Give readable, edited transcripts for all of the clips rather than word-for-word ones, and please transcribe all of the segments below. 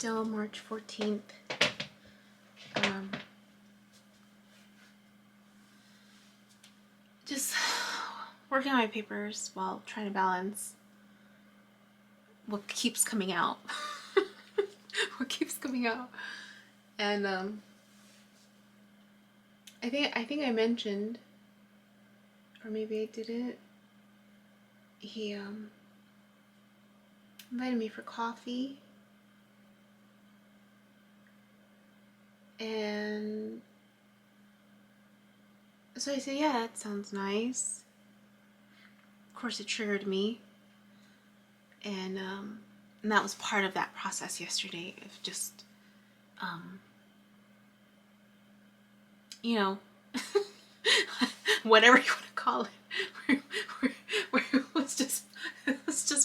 still March 14th. Just working on my papers while trying to balance what keeps coming out. What keeps coming out. And I think I mentioned, or maybe I didn't, he invited me for coffee, and so I said, yeah, that sounds nice. Of course, it triggered me, and that was part of that process yesterday of just, you know, whatever you want to call it, where it was just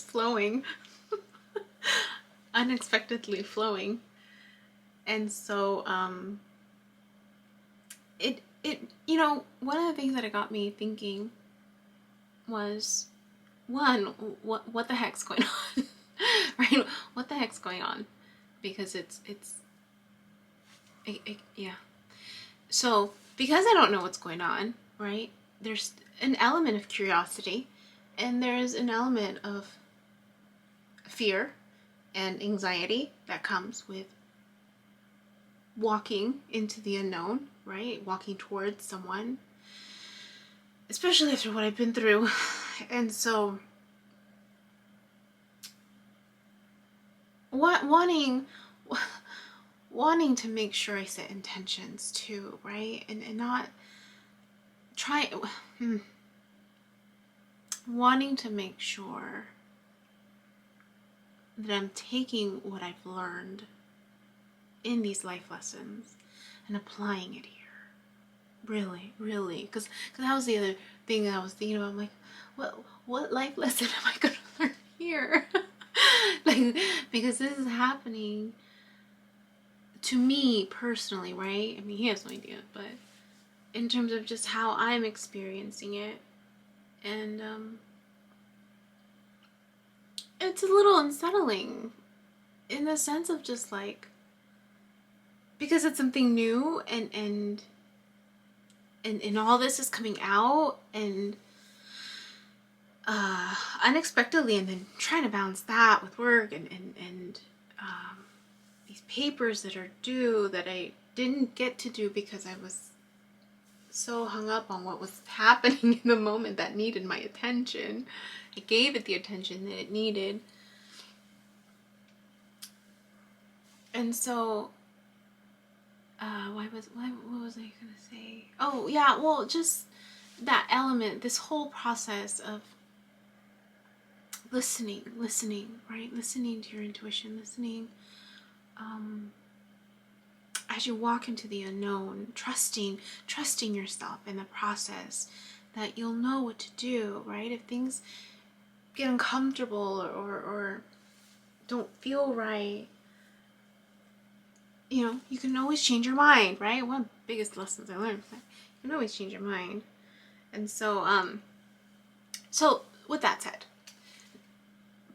flowing, unexpectedly flowing, and so it you know, one of the things that it got me thinking was, one, what the heck's going on, right? What the heck's going on? Because yeah. So because I don't know what's going on, right? There's an element of curiosity, and there's an element of fear and anxiety that comes with walking into the unknown, right? Walking towards someone, especially after what I've been through. And so wanting to make sure I set intentions too, right? And not try wanting to make sure that I'm taking what I've learned in these life lessons and applying it here. Really, because that was the other thing that I was thinking about. I'm like, what life lesson am I gonna learn here? Like, because this is happening to me personally, right? I mean, he has no idea, but in terms of just how I'm experiencing it, and it's a little unsettling in the sense of just like, because it's something new, and all this is coming out, and unexpectedly, and then trying to balance that with work and these papers that are due that I didn't get to do because I was so hung up on what was happening in the moment that needed my attention. I gave it the attention that it needed. And so what was I gonna say? Oh yeah, well, just that element, this whole process of listening, right? Listening to your intuition, listening as you walk into the unknown, trusting yourself in the process, that you'll know what to do, right? If things get uncomfortable or don't feel right, you know, you can always change your mind, right? One of the biggest lessons I learned was that you can always change your mind. And so, so with that said,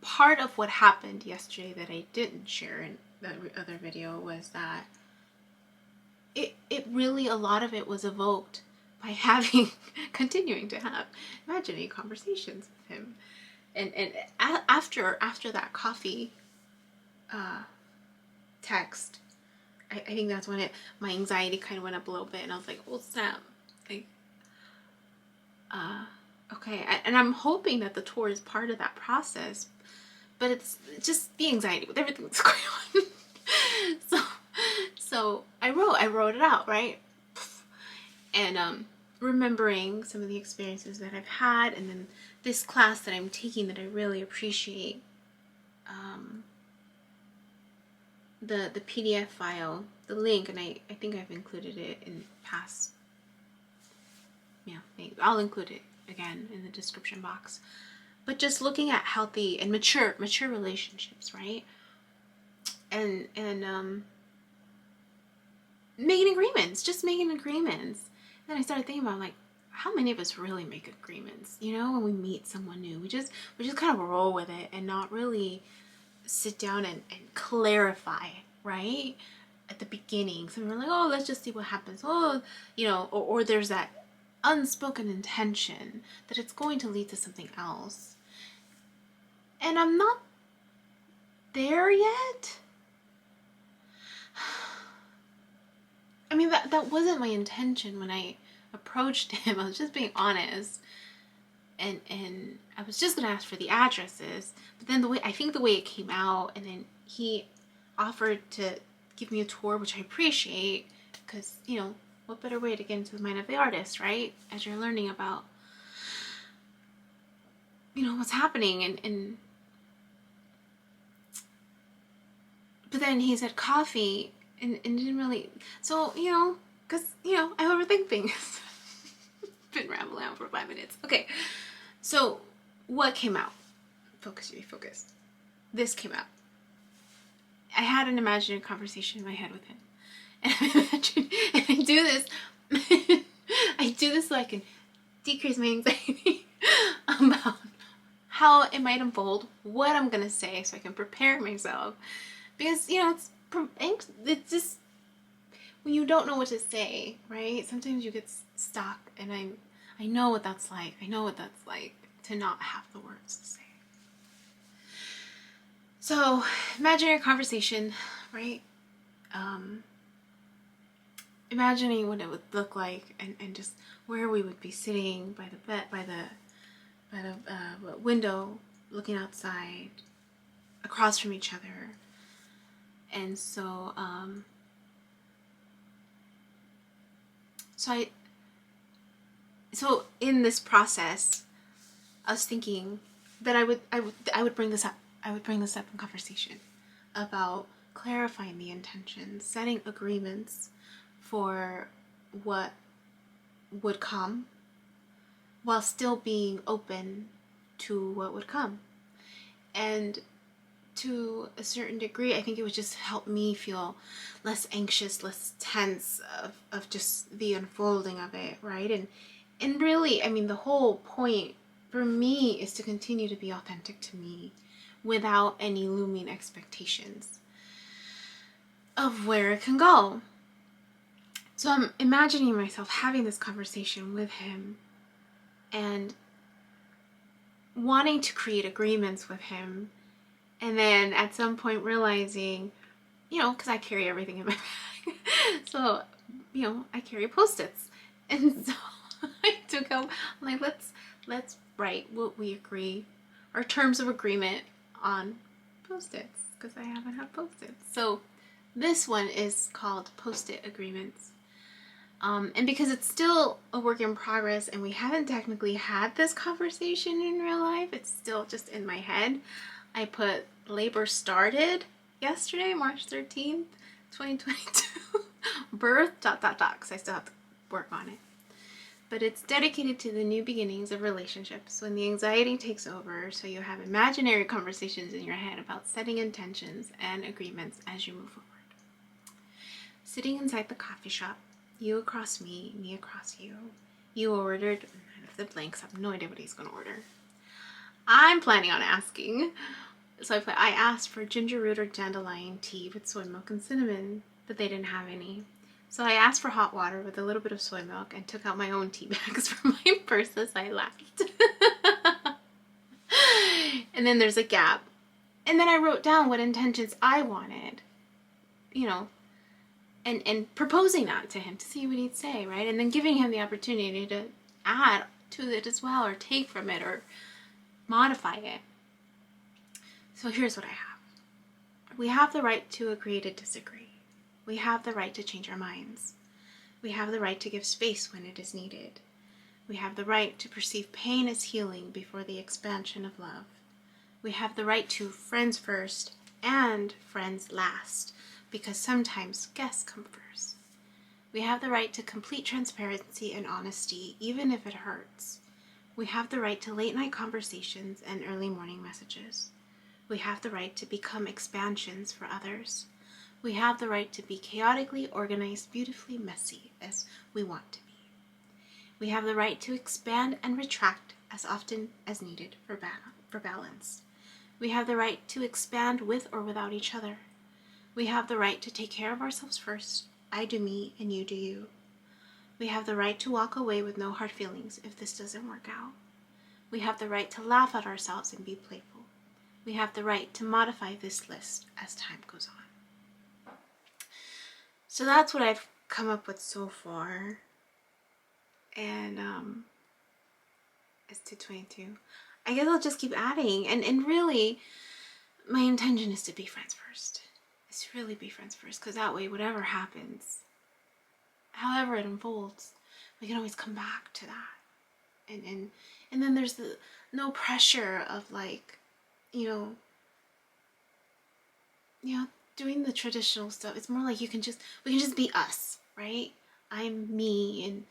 part of what happened yesterday that I didn't share in the other video was that it really, a lot of it was evoked by continuing to have imagining conversations with him. And after that coffee text, I think that's when my anxiety kind of went up a little bit, and I was like, oh snap, like, okay. And I'm hoping that the tour is part of that process, but it's just the anxiety with everything that's going on. So I wrote it out, right? And remembering some of the experiences that I've had, and then this class that I'm taking that I really appreciate, the PDF file, the link, and I think I've included it in past, yeah, I'll include it again in the description box. But just looking at healthy and mature relationships, right? And making agreements. And then I started thinking about, like, how many of us really make agreements? You know, when we meet someone new, we just kind of roll with it and not really sit down and clarify right? At the beginning. So we're like, oh, let's just see what happens. Oh, or there's that unspoken intention that it's going to lead to something else. And I'm not there yet. I mean, that wasn't my intention when I approached him. I was just being honest. And I was just gonna ask for the addresses. But then the way it came out, and then he offered to give me a tour, which I appreciate, because, what better way to get into the mind of the artist, right? As you're learning about, what's happening. And but then he said coffee, and didn't really, so, because, I overthink things. Been rambling on for 5 minutes. Okay, so what came out? Focus, you focus. This came out. I had an imaginary conversation in my head with him. And I do this so I can decrease my anxiety about how it might unfold, what I'm going to say, so I can prepare myself. Because, it's just, when you don't know what to say, right? Sometimes you get stuck, and I know what that's like. I know what that's like to not have the words to say. So, imaginary conversation, right? Imagining what it would look like, and just where we would be sitting by the bed, by the window, looking outside, across from each other. And so, so in this process, I was thinking that I would bring this up. I would bring this up in conversation about clarifying the intentions, setting agreements for what would come, while still being open to what would come. And to a certain degree, I think it would just help me feel less anxious, less tense of just the unfolding of it, right? And really, I mean, the whole point for me is to continue to be authentic to me without any looming expectations of where it can go. So I'm imagining myself having this conversation with him and wanting to create agreements with him, and then at some point realizing, because I carry everything in my bag, so, I carry Post-its, and so I took out, I'm like, let's write what we agree, our terms of agreement on Post-its, because I haven't had Post-its. So this one is called Post-it agreements. And because it's still a work in progress and we haven't technically had this conversation in real life, it's still just in my head, I put labor started yesterday, March 13th, 2022, birth, ... because I still have to work on it. But it's dedicated to the new beginnings of relationships, when the anxiety takes over, so you have imaginary conversations in your head about setting intentions and agreements as you move forward. Sitting inside the coffee shop, you across me across you. You ordered none of the blanks. I have no idea what he's going to order. I'm planning on asking. So I asked for ginger root or dandelion tea with soy milk and cinnamon, but they didn't have any. So I asked for hot water with a little bit of soy milk and took out my own tea bags from my purse as I left. And then there's a gap. And then I wrote down what intentions I wanted, and proposing that to him to see what he'd say, right? And then giving him the opportunity to add to it as well, or take from it, or modify it. So here's what I have. We have the right to agree to disagree. We have the right to change our minds. We have the right to give space when it is needed. We have the right to perceive pain as healing before the expansion of love. We have the right to friends first and friends last, because sometimes guests come first. We have the right to complete transparency and honesty, even if it hurts. We have the right to late-night conversations and early morning messages. We have the right to become expansions for others. We have the right to be chaotically organized, beautifully messy as we want to be. We have the right to expand and retract as often as needed for balance. We have the right to expand with or without each other. We have the right to take care of ourselves first. I do me and you do you. We have the right to walk away with no hard feelings if this doesn't work out. We have the right to laugh at ourselves and be playful. We have the right to modify this list as time goes on. So that's what I've come up with so far. And it's 2:22. I guess I'll just keep adding. And really, my intention is to be friends first. Is to really be friends first, because that way, whatever happens, however it unfolds, we can always come back to that. And then there's no pressure of like, you know, doing the traditional stuff. It's more like we can just be us, right? I'm me and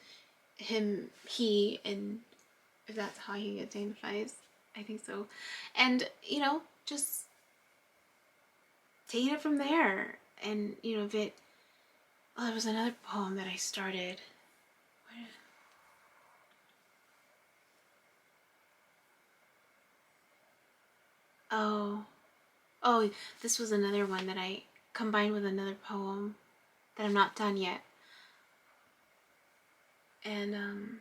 him, he, and if that's how he identifies, I think so. And, just taking it from there. And, if it, there was another poem that I started. Oh, this was another one that I combined with another poem that I'm not done yet. And,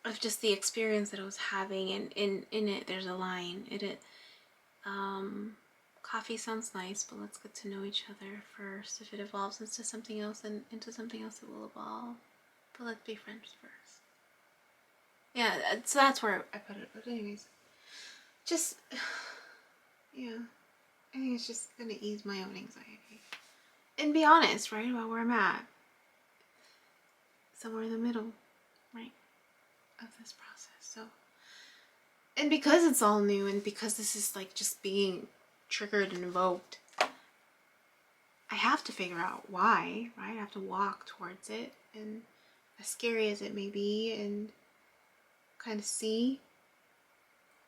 of just the experience that I was having, and in it there's a line. Coffee sounds nice, but let's get to know each other first. If it evolves into something else, and into something else, it will evolve. But let's be friends first. Yeah, so that's where I put it. But anyways, just, yeah, I think it's just gonna ease my own anxiety. And be honest, right, about where I'm at. Somewhere in the middle, right, of this process. So, and because it's all new, and because this is like just being triggered and evoked, I have to figure out why, right? I have to walk towards it, and as scary as it may be, and kind of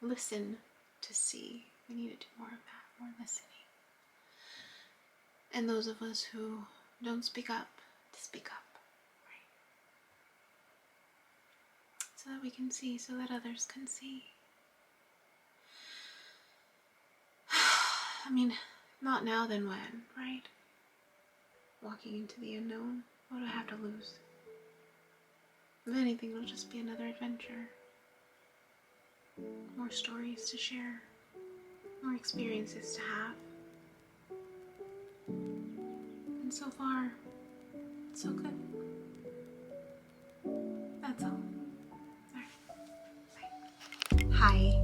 listen to see. We need to do more of that, more listening. And those of us who don't speak up, to speak up, right? So that we can see, so that others can see. I mean, not now, then when, right? Walking into the unknown, what do I have to lose? If anything, it'll just be another adventure. More stories to share, more experiences to have. And so far, it's so good. That's all. Alright. Bye. Hi.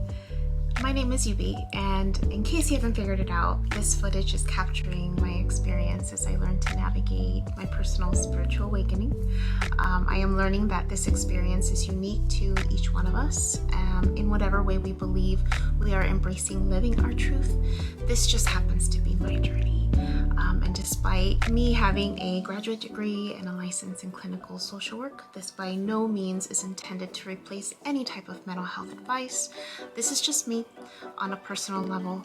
My name is Yubi, and in case you haven't figured it out, this footage is capturing my experience as I learn to navigate my personal spiritual awakening. I am learning that this experience is unique to each one of us. In whatever way we believe we are embracing living our truth, this just happens to be my journey. And despite me having a graduate degree and a license in clinical social work, this by no means is intended to replace any type of mental health advice. This is just me on a personal level,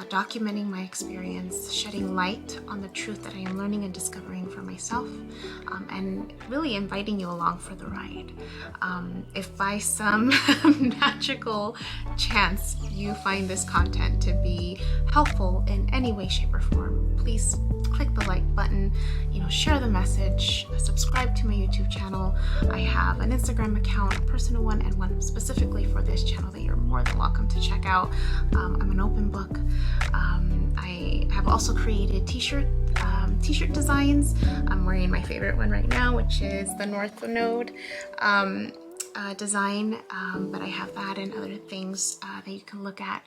documenting my experience, shedding light on the truth that I am learning and discovering for myself, and really inviting you along for the ride. If by some magical chance you find this content to be helpful in any way, shape, or form, please click the like button, share the message, subscribe to my YouTube channel. I have an Instagram account, a personal one, and one specifically for this channel that you're more than welcome to check out. I'm an open book. I have also created t-shirt designs. I'm wearing my favorite one right now, which is the North Node design, but I have that and other things that you can look at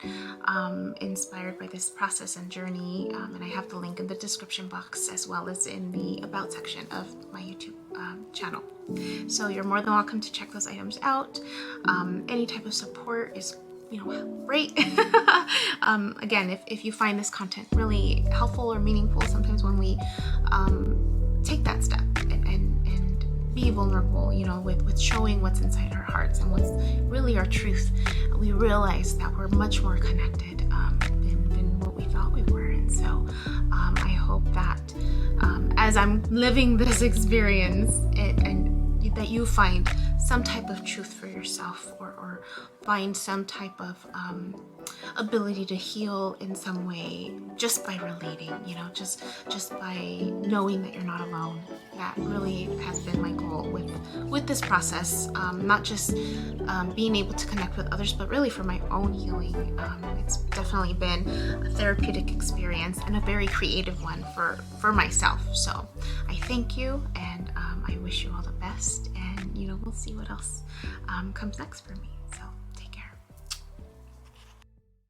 inspired by this process and journey, and I have the link in the description box as well as in the about section of my YouTube channel. So you're more than welcome to check those items out. Any type of support is great. Again, if you find this content really helpful or meaningful, sometimes when we take that step and be vulnerable, with showing what's inside our hearts and what's really our truth, we realize that we're much more connected than what we thought we were. And so I hope that as I'm living this experience and that you find some type of truth for yourself, or find some type of ability to heal in some way just by relating, you know, just by knowing that you're not alone. That really has been my goal with this process, not just being able to connect with others, but really for my own healing. It's definitely been a therapeutic experience and a very creative one for myself. So I thank you, and I wish you all the best, and you know, we'll see what else comes next for me.